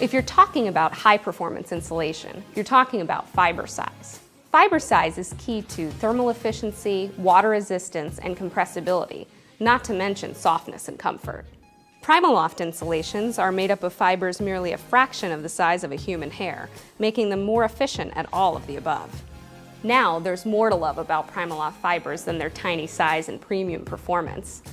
If you're talking about high-performance insulation, you're talking about fiber size. Fiber size is key to thermal efficiency, water resistance, and compressibility, not to mention softness and comfort. PrimaLoft insulations are made up of fibers merely a fraction of the size of a human hair, making them more efficient at all of the above. Now, there's more to love about PrimaLoft fibers than their tiny size and premium performance.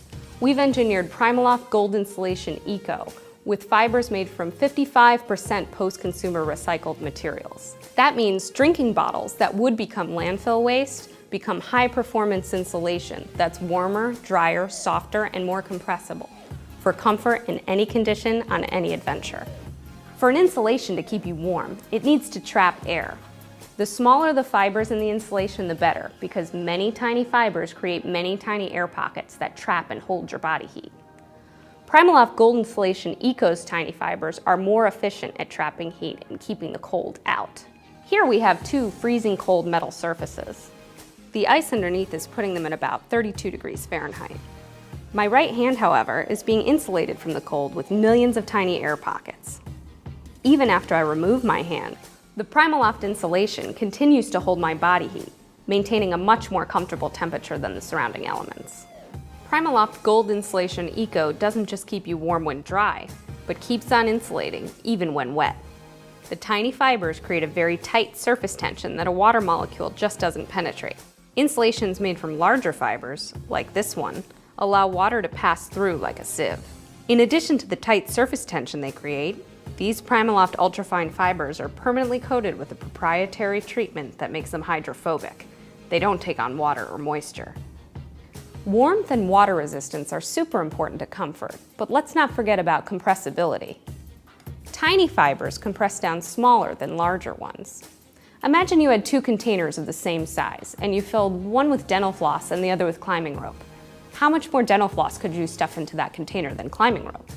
We've engineered PrimaLoft Gold Insulation Eco with fibers made from 55% post-consumer recycled materials. That means drinking bottles that would become landfill waste become high-performance insulation that's warmer, drier, softer, and more compressible for comfort in any condition on any adventure. For an insulation to keep you warm, it needs to trap air. The smaller the fibers in the insulation, the better, because many tiny fibers create many tiny air pockets that trap and hold your body heat. PrimaLoft Gold Insulation Eco's tiny fibers are more efficient at trapping heat and keeping the cold out. Here we have two freezing cold metal surfaces. The ice underneath is putting them at about 32 degrees Fahrenheit. My right hand, however, is being insulated from the cold with millions of tiny air pockets. Even after I remove my hand, the PrimaLoft insulation continues to hold my body heat, maintaining a much more comfortable temperature than the surrounding elements. PrimaLoft Gold Insulation Eco doesn't just keep you warm when dry, but keeps on insulating even when wet. The tiny fibers create a very tight surface tension that a water molecule just doesn't penetrate. Insulations made from larger fibers, like this one, allow water to pass through like a sieve. In addition to the tight surface tension they create, these PrimaLoft ultrafine fibers are permanently coated with a proprietary treatment that makes them hydrophobic. They don't take on water or moisture. Warmth and water resistance are super important to comfort, but let's not forget about compressibility. Tiny fibers compress down smaller than larger ones. Imagine you had two containers of the same size, and you filled one with dental floss and the other with climbing rope. How much more dental floss could you stuff into that container than climbing rope?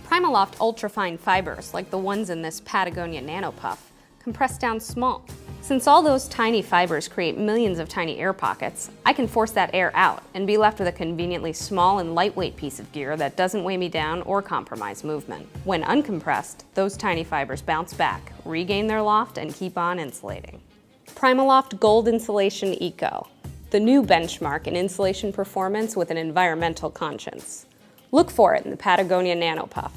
PrimaLoft ultrafine fibers, like the ones in this Patagonia Nano puff, compress down small. Since all those tiny fibers create millions of tiny air pockets, I can force that air out and be left with a conveniently small and lightweight piece of gear that doesn't weigh me down or compromise movement. When uncompressed, those tiny fibers bounce back, regain their loft, and keep on insulating. PrimaLoft Gold Insulation Eco, the new benchmark in insulation performance with an environmental conscience. Look for it in the Patagonia Nano Puff.